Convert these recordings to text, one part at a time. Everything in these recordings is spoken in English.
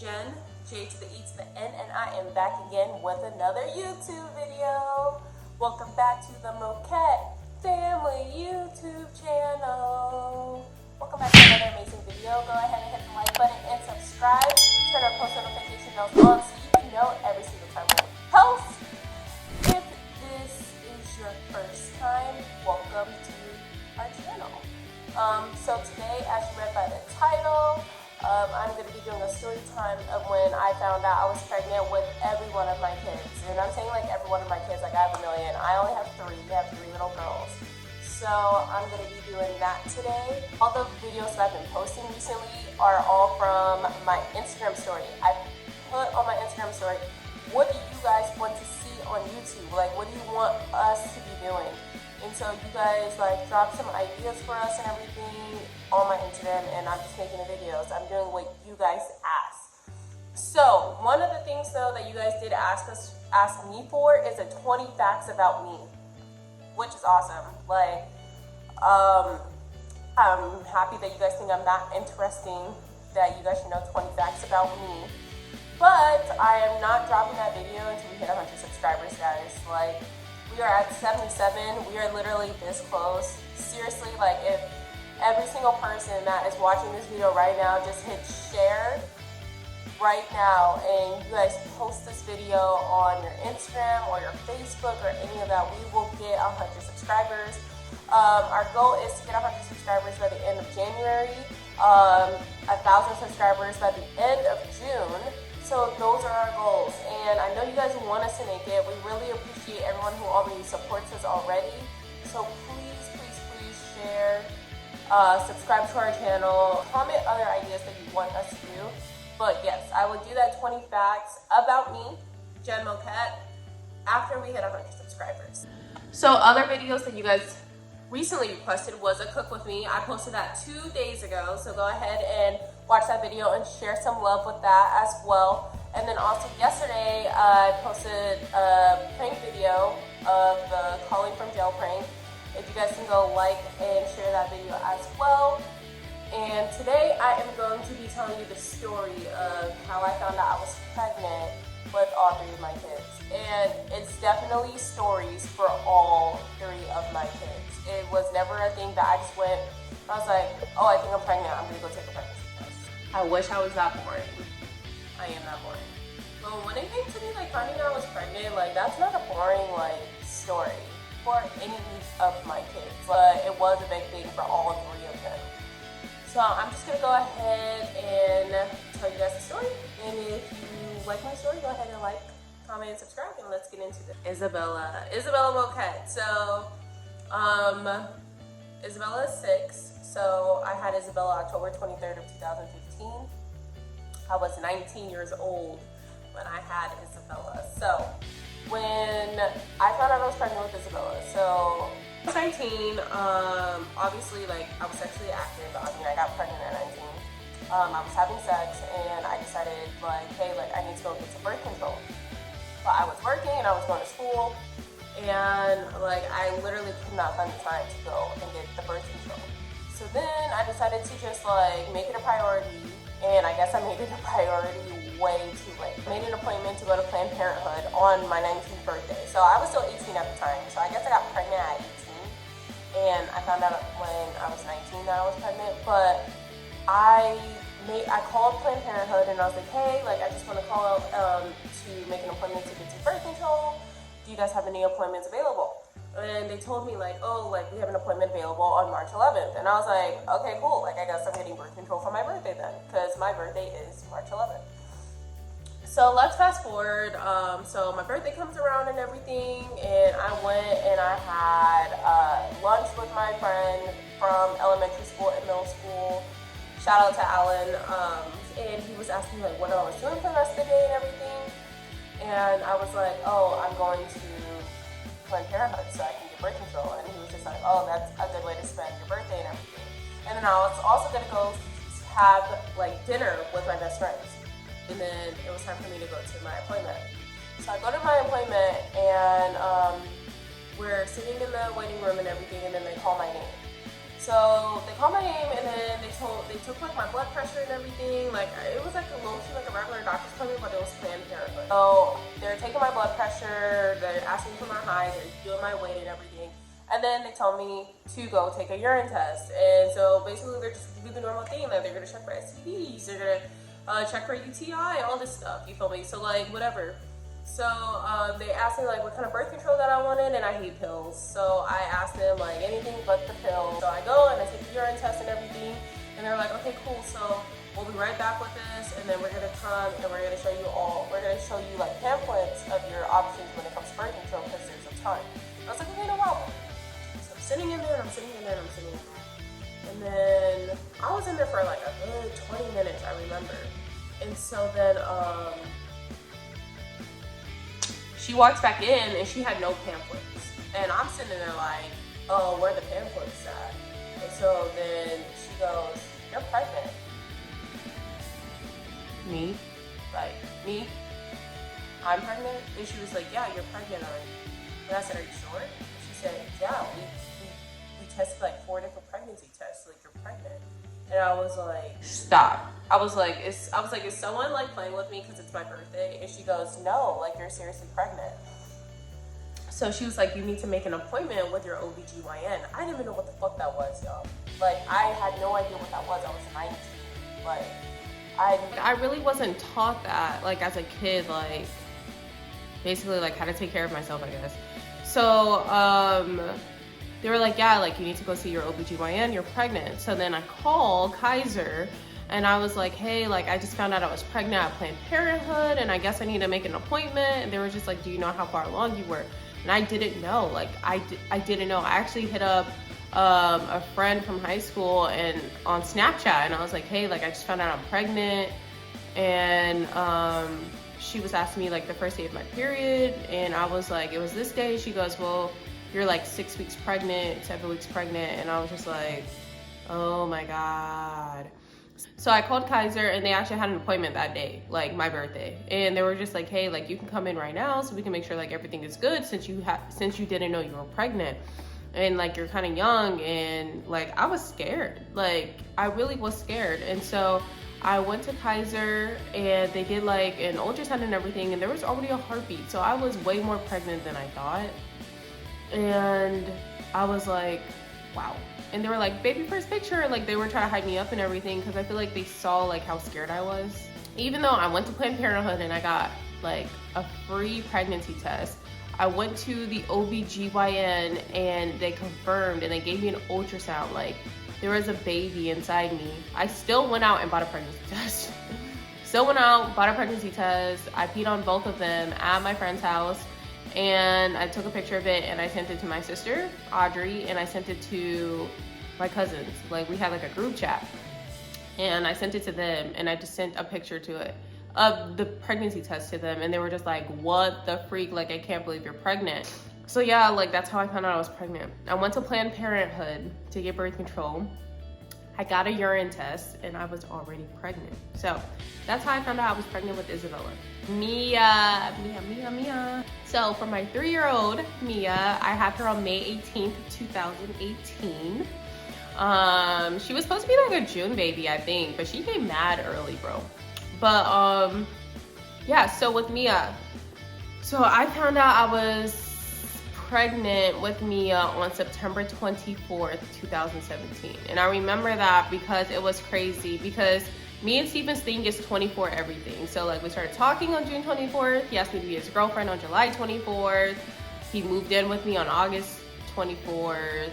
Jen, J to the E to the N, and I am back again with another YouTube video. Welcome back to the Moquette Family YouTube channel. Welcome back to another amazing video. Go ahead and hit the like button and subscribe. Turn our post notification bells on so you can know every single time we post. If this is your first time, welcome to our channel. So today, as you read by the title, I'm going to be doing a story time of when I found out I was pregnant with every one of my kids. And I'm saying like every one of my kids, like I have a million. I only have three. I have three little girls. So I'm going to be doing that today. All the videos that I've been posting recently are all from my Instagram story. I put on my Instagram story, what do you guys want to see on YouTube? Like, what do you want us to be doing? And so you guys like drop some ideas for us and everything on my Instagram, and I'm just making the videos. I'm doing what you guys asked. So one of the things though that you guys did ask me for is a 20 facts about me, which is awesome. Like, I'm happy that you guys think I'm that interesting, that you guys should know 20 facts about me. But I am not dropping that video until we hit 100 subscribers, guys. Like, we are at 77. We are literally this close. Seriously, like if every single person that is watching this video right now just hit share right now and you guys post this video on your Instagram or your Facebook or any of that, we will get 100 subscribers. Our goal is to get 100 subscribers by the end of January, 1,000 subscribers by the end of June. So those are our goals, and I know you guys want us to make it. We really appreciate everyone who already supports us already. So please, please, please share, subscribe to our channel, comment other ideas that you want us to do. But yes, I will do that 20 facts about me, Jen Moquette, after we hit 100 subscribers. So other videos that you guys recently requested was a cook with me. I posted that 2 days ago, so go ahead and watch that video and share some love with that as well. And then also yesterday I posted a prank video of the calling from jail prank. If you guys can go like and share that video as well. And today I am going to be telling you the story of how I found out I was pregnant with all three of my kids. And it's definitely stories for all three of my kids. It was never a thing that I just went, I was like, oh, I think I'm pregnant, I'm gonna go take a pregnancy test. I wish I was that boring. I am that boring. But when it came to me like finding out I was pregnant, like that's not a boring like story for any of my kids. But it was a big thing for all three of them. So I'm just gonna go ahead and tell you guys the story. And if you like my story, go ahead and like, comment, and subscribe, and let's get into this. Isabella Moquette. So, Isabella is 6. So I had Isabella October 23rd of 2015. I was 19 years old when I had Isabella. So when I found out I was pregnant with Isabella, so I was 19. Obviously, like I was sexually active. I mean, I got pregnant at 19. I was having sex, and I decided like, hey, like I need to go get some birth control. But I was working and I was going to school, and like I literally could not find the time to go and get the birth control. So then I decided to just like make it a priority, and I guess I made it a priority way too late. I made an appointment to go to Planned Parenthood on my 19th birthday. So I was still 18 at the time. So I guess I got pregnant at 18, and I found out when I was 19 that I was pregnant. But I called Planned Parenthood and I was like, hey, like I just want to call to make an appointment to get some birth control. Do you guys have any appointments available? And they told me like, oh, like we have an appointment available on March 11th. And I was like, okay, cool. Like I guess I'm getting birth control for my birthday then, because my birthday is March 11th. So let's fast forward. So my birthday comes around and everything, and I went and I had lunch with my friend from elementary school and middle school. Shout out to Alan, and he was asking like what I was doing for the rest of the day and everything, and I was like, oh, I'm going to Planned Parenthood so I can get birth control, and he was just like, oh, that's a good way to spend your birthday and everything. And then I was also gonna go have like dinner with my best friends, and then it was time for me to go to my appointment. So I go to my appointment, and we're sitting in the waiting room and everything, and then they call my name. So they called my name, and then they took like my blood pressure and everything. Like it was like a low key, like a regular So they're taking my blood pressure, they're asking for my height, they're doing my weight and everything. And then they tell me to go take a urine test. And so basically they're just do the normal thing that they're gonna check for STDs, they're gonna check for UTI, all this stuff, you feel me? So like, whatever. So they asked me like what kind of birth control that I wanted, and I hate pills. So I asked them like anything but the pill. So I go and I take the urine test and everything, and they're like, okay, cool, so we'll be right back with this, and then we're gonna come and we're gonna show you like pamphlets of your options when it comes to birth control, because there's a ton. I was like, okay, no problem. So I'm sitting in there, and I'm sitting in there, and I'm sitting in there. And then I was in there for like a good 20 minutes, I remember. And so then she walks back in and she had no pamphlets. And I'm sitting there like, oh, where are the pamphlets at? And so then she goes, you're pregnant. Me? Like, me? I'm pregnant? And she was like, yeah, you're pregnant, aren't you? And I said, are you sure? And she said, yeah, we tested like 4 different pregnancy tests, like you're pregnant. And I was like, stop. I was like, is someone like playing with me because it's my birthday? And she goes, no, like you're seriously pregnant. So she was like, you need to make an appointment with your OBGYN. I didn't even know what the fuck that was, y'all. Like, I had no idea what that was. I was 19. Like, I really wasn't taught that, like, as a kid, like, basically, like, how to take care of myself, I guess. So, they were like, yeah, like, you need to go see your OBGYN, you're pregnant. So then I called Kaiser, and I was like, hey, like, I just found out I was pregnant at Planned Parenthood, and I guess I need to make an appointment. And they were just like, do you know how far along you were? And I didn't know, like, I didn't know. I actually hit up a friend from high school and on Snapchat, and I was like, hey, like, I just found out I'm pregnant. And she was asking me like the first day of my period, and I was like, it was this day. She goes, well, you're like 6 weeks pregnant, 7 weeks pregnant. And I was just like, oh my God. So I called Kaiser, and they actually had an appointment that day, like my birthday. And they were just like, hey, like, you can come in right now so we can make sure like everything is good, since you didn't know you were pregnant. And like, you're kind of young. And like, I was scared. Like, I really was scared. And so I went to Kaiser, and they did like an ultrasound and everything, and there was already a heartbeat. So I was way more pregnant than I thought. And I was like, wow. And they were like, baby first picture. Like, they were trying to hype me up and everything, because I feel like they saw like how scared I was. Even though I went to Planned Parenthood and I got like a free pregnancy test, I went to the OBGYN and they confirmed, and they gave me an ultrasound. Like, there was a baby inside me. I still went out and bought a pregnancy test. Still went out, bought a pregnancy test. I peed on both of them at my friend's house. And I took a picture of it, and I sent it to my sister, Audrey, and I sent it to my cousins. Like, we had like a group chat, and I sent it to them, and I just sent a picture to it of the pregnancy test to them, and they were just like, what the freak? Like, I can't believe you're pregnant. So yeah, like, that's how I found out I was pregnant. I went to Planned Parenthood to get birth control. I got a urine test, and I was already pregnant. So that's how I found out I was pregnant with Isabella. Mia. So for my 3-year-old, Mia, I had her on May 18th, 2018. She was supposed to be like a June baby, I think, but she came mad early, bro. But yeah, so with Mia, so I found out I was pregnant with Mia on September 24th, 2017. And I remember that because it was crazy, because me and Steven's thing is 24 everything. So like, we started talking on June 24th. He asked me to be his girlfriend on July 24th. He moved in with me on August 24th.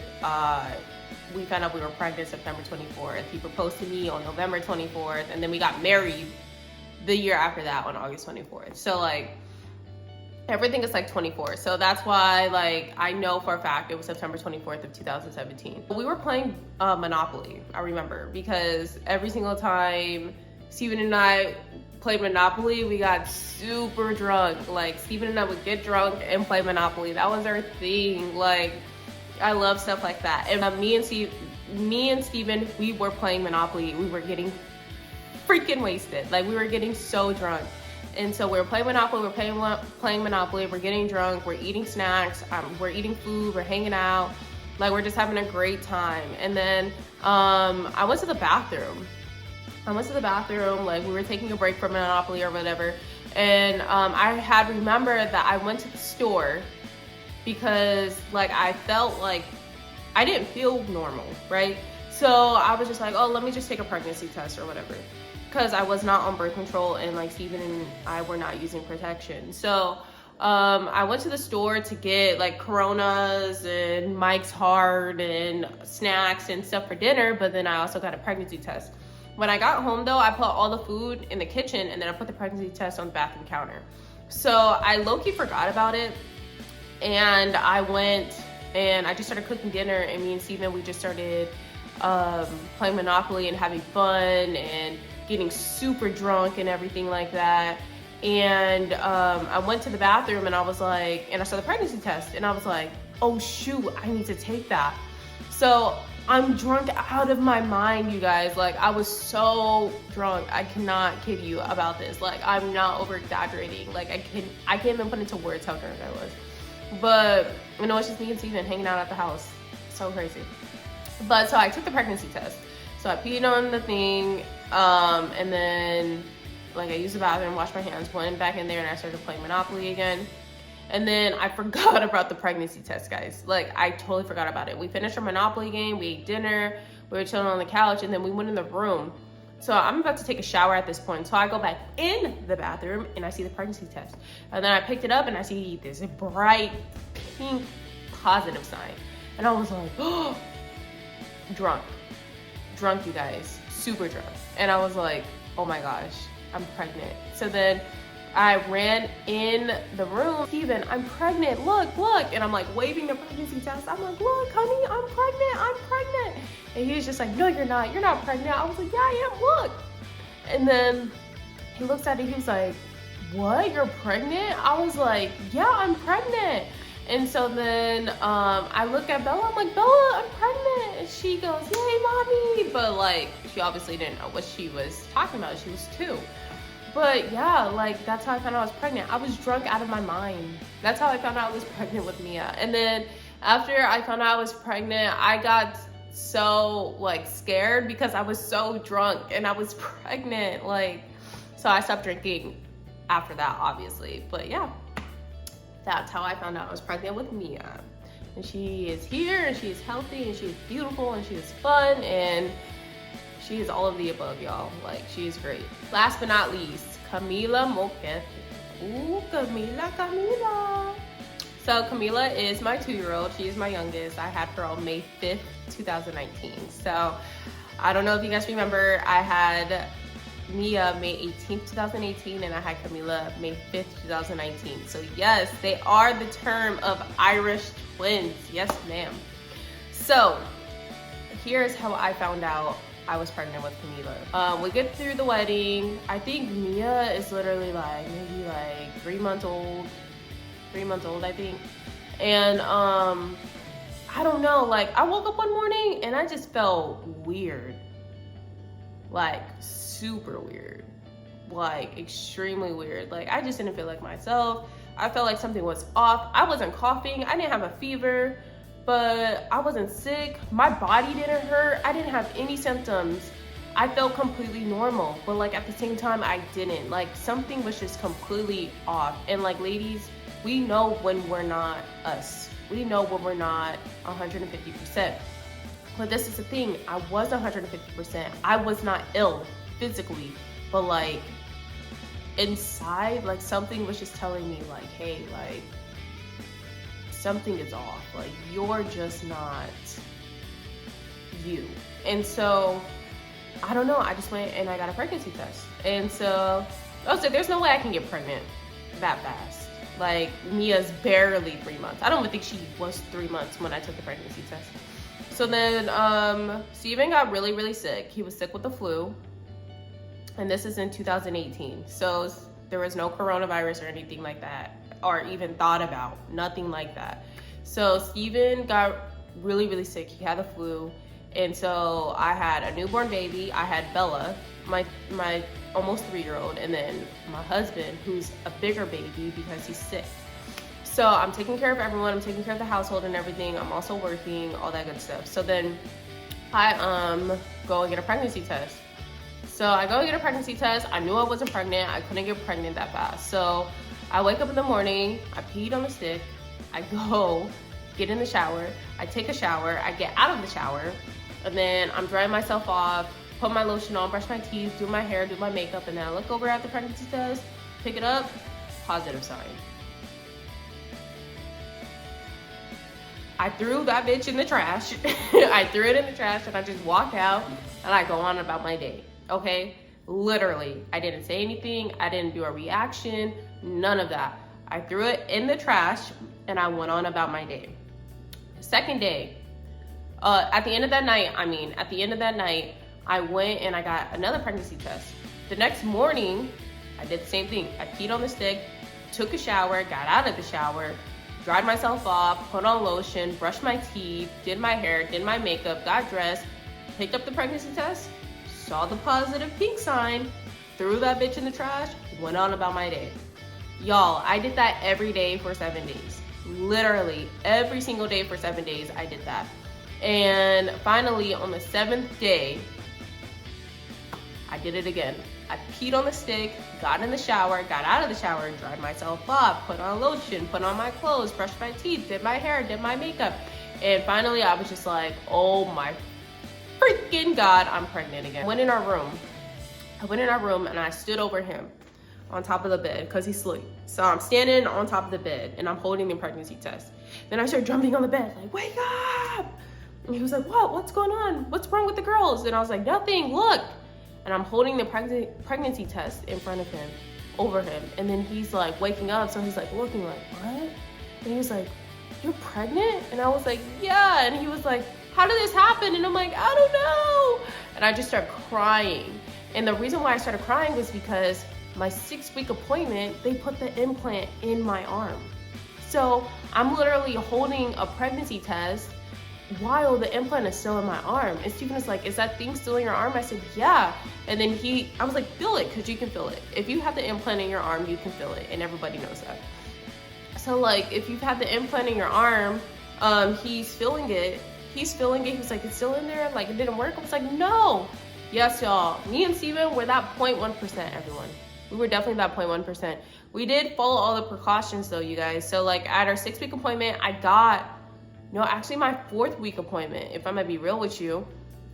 We found out we were pregnant September 24th. He proposed to me on November 24th. And then we got married the year after that on August 24th. So like, everything is like 24. So that's why, like, I know for a fact it was September 24th of 2017. We were playing Monopoly, I remember, because every single time Steven and I played Monopoly, we got super drunk. Like, Steven and I would get drunk and play Monopoly. That was our thing. Like, I love stuff like that. And me and Steven, we were playing Monopoly. We were getting freaking wasted. Like, we were getting so drunk. And so we were playing Monopoly, playing Monopoly, we're getting drunk, we're eating snacks, we're eating food, we're hanging out. Like, we're just having a great time. And then I went to the bathroom. Like, we were taking a break from Monopoly or whatever. And I had remembered that I went to the store because like I felt like I didn't feel normal, right? So I was just like, oh, let me just take a pregnancy test or whatever, because I was not on birth control and like Steven and I were not using protection. So I went to the store to get like Coronas and Mike's Hard and snacks and stuff for dinner, but then I also got a pregnancy test. When I got home though, I put all the food in the kitchen and then I put the pregnancy test on the bathroom counter. So I low-key forgot about it, and I went and I just started cooking dinner, and me and Steven, we just started playing Monopoly and having fun and getting super drunk and everything like that. And I went to the bathroom and I was like, and I saw the pregnancy test and I was like, oh shoot, I need to take that. So I'm drunk out of my mind, you guys. Like, I was so drunk. I cannot kid you about this. Like, I'm not over exaggerating. Like, I can't even put into words how drunk I was. But you know, it's just me and Steven hanging out at the house. So crazy. But so I took the pregnancy test. So I peed on the thing, and then like I used the bathroom, washed my hands, went back in there, and I started playing Monopoly again. And then I forgot about the pregnancy test, guys. Like, I totally forgot about it. We finished our Monopoly game, we ate dinner, we were chilling on the couch, and then we went in the room. So I'm about to take a shower at this point. So I go back in the bathroom and I see the pregnancy test. And then I picked it up and I see this bright pink positive sign. And I was like, oh, drunk, you guys, super drunk. And I was like, oh my gosh, I'm pregnant. So then I ran in the room, Steven, I'm pregnant, look. And I'm like waving the pregnancy test. I'm like, look, honey, I'm pregnant. And he's just like, no, you're not pregnant. I was like, yeah, I am, look. And then he looks at it, he was like, what, you're pregnant? I was like, yeah, I'm pregnant. And so then I look at Bella, I'm like, Bella, I'm pregnant. And she goes, yay, mommy. But like, she obviously didn't know what she was talking about. She was 2. But yeah, like, that's how I found out I was pregnant. I was drunk out of my mind. That's how I found out I was pregnant with Mia. And then after I found out I was pregnant, I got so like scared because I was so drunk and I was pregnant. Like, so I stopped drinking after that, obviously. But yeah, that's how I found out I was pregnant with Mia. And she is here, and she is healthy, and she is beautiful, and she is fun, and she is all of the above, y'all. Like, she is great. Last but not least, Camilla Moquet. Ooh, Camilla. So Camilla is my 2-year-old. She is my youngest. I had her on May 5th, 2019. So I don't know if you guys remember, I had Mia May 18th, 2018, and I had Camilla May 5th, 2019. So yes, they are the term of Irish twins. Yes, ma'am. So here's how I found out I was pregnant with Camilla. We get through the wedding. I think Mia is literally like maybe like 3 months old. 3 months old, I think. And I don't know, like, I woke up one morning and I just felt weird. Like, super weird. Like, extremely weird. Like, I just didn't feel like myself. I felt like something was off. I wasn't coughing. I didn't have a fever, but I wasn't sick. My body didn't hurt. I didn't have any symptoms. I felt completely normal, but like at the same time, I didn't. Like, something was just completely off. And like, ladies, we know when we're not us. We know when we're not 150%. But this is the thing, I was 150%. I was not ill physically, but like inside, like something was just telling me like, hey, like something is off. Like, you're just not you. And so, I don't know, I just went and I got a pregnancy test. And so I was like, there's no way I can get pregnant that fast. Like, Mia's barely 3 months. I don't even think she was 3 months when I took the pregnancy test. So then Steven got really, really sick. He was sick with the flu. And this is in 2018. So there was no coronavirus or anything like that, or even thought about, nothing like that. So Steven got really, really sick. He had the flu. And so I had a newborn baby. I had Bella, my almost 3-year-old, and then my husband, who's a bigger baby because he's sick. So I'm taking care of everyone. I'm taking care of the household and everything. I'm also working, all that good stuff. So then I go and get a pregnancy test. So I go get a pregnancy test. I knew I wasn't pregnant. I couldn't get pregnant that fast. So I wake up in the morning, I peed on the stick, I go get in the shower, I take a shower, I get out of the shower, and then I'm drying myself off, put my lotion on, brush my teeth, do my hair, do my makeup, and then I look over at the pregnancy test, pick it up, positive sign. I threw that bitch in the trash. I threw it in the trash and I just walk out and I go on about my day, okay? Literally, I didn't say anything, I didn't do a reaction, none of that. I threw it in the trash and I went on about my day. Second day, at the end of that night, I went and I got another pregnancy test. The next morning, I did the same thing. I peed on the stick, took a shower, got out of the shower, dried myself off, put on lotion, brushed my teeth, did my hair, did my makeup, got dressed, picked up the pregnancy test, saw the positive pink sign, threw that bitch in the trash, went on about my day. Y'all, I did that every day for 7 days. Literally, every single day for 7 days, I did that. And finally, on the 7th day, I did it again. I peed on the stick, got in the shower, got out of the shower, dried myself off, put on lotion, put on my clothes, brushed my teeth, did my hair, did my makeup. And finally, I was just like, oh my freaking God, I'm pregnant again. I went in our room and I stood over him on top of the bed because he's asleep. So I'm standing on top of the bed and I'm holding the pregnancy test. Then I started jumping on the bed, like, wake up! And he was like, what? What's going on? What's wrong with the girls? And I was like, nothing, look. And I'm holding the pregnancy test in front of him, over him. And then he's like waking up. So he's like looking like, what? And he was like, you're pregnant? And I was like, yeah. And he was like, how did this happen? And I'm like, I don't know. And I just started crying. And the reason why I started crying was because my 6-week appointment, they put the implant in my arm. So I'm literally holding a pregnancy test while the implant is still in my arm. And Stephen is like, is that thing still in your arm? I said, yeah. And then I was like, feel it, because you can feel it. If you have the implant in your arm, you can feel it, and everybody knows that. So like, if you've had the implant in your arm, he's feeling it. He was like, it's still in there? Like, it didn't work? I was like, no. Yes, y'all. Me and Stephen were that 0.1%, everyone. We were definitely that 0.1%. We did follow all the precautions though, you guys. So like at our 6-week appointment, actually my 4th week appointment, if I'm gonna be real with you.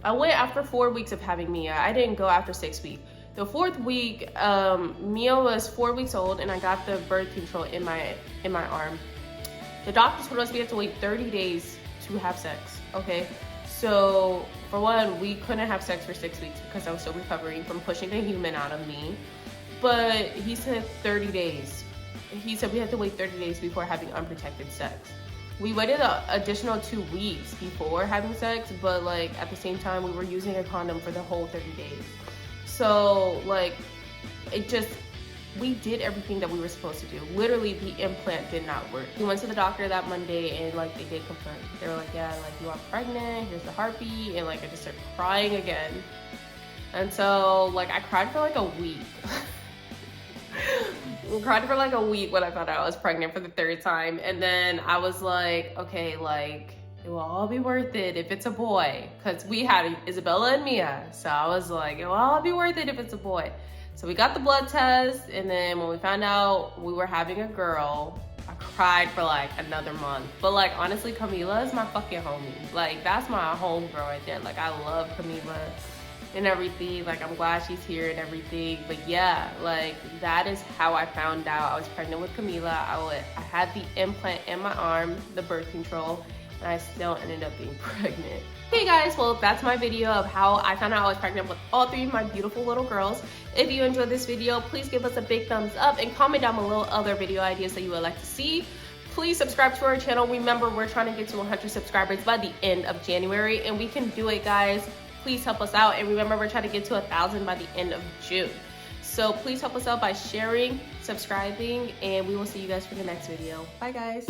I went after 4 weeks of having Mia. I didn't go after 6 weeks. The 4th week, Mia was 4 weeks old and I got the birth control in my arm. The doctor told us we have to wait 30 days to have sex, okay? So for one, we couldn't have sex for 6 weeks because I was still recovering from pushing a human out of me. But he said 30 days. He said we had to wait 30 days before having unprotected sex. We waited an additional 2 weeks before having sex, but like at the same time, we were using a condom for the whole 30 days. So like, we did everything that we were supposed to do. Literally, the implant did not work. We went to the doctor that Monday and like they did confirm. They were like, yeah, like you are pregnant, here's the heartbeat, and like I just started crying again. And so like I cried for like a week. I cried for like a week when I found out I was pregnant for the 3rd time. And then I was like, okay, like it will all be worth it if it's a boy. Cause we had Isabella and Mia. So I was like, it will all be worth it if it's a boy. So we got the blood test. And then when we found out we were having a girl, I cried for like another month. But like, honestly, Camilla is my fucking homie. Like that's my homegirl right there. Like I love Camilla and everything. Like I'm glad she's here and everything. But yeah, like that is how I found out I was pregnant with Camilla. I had the implant in my arm, the birth control, and I still ended up being pregnant. Okay guys, well that's my video of how I found out I was pregnant with all 3 of my beautiful little girls. If you enjoyed this video, please give us a big thumbs up and comment down below other video ideas that you would like to see. Please subscribe to our channel. Remember, we're trying to get to 100 subscribers by the end of January, and we can do it, guys. Please help us out. And remember, we're trying to get to 1,000 by the end of June. So please help us out by sharing, subscribing, and we will see you guys for the next video. Bye guys.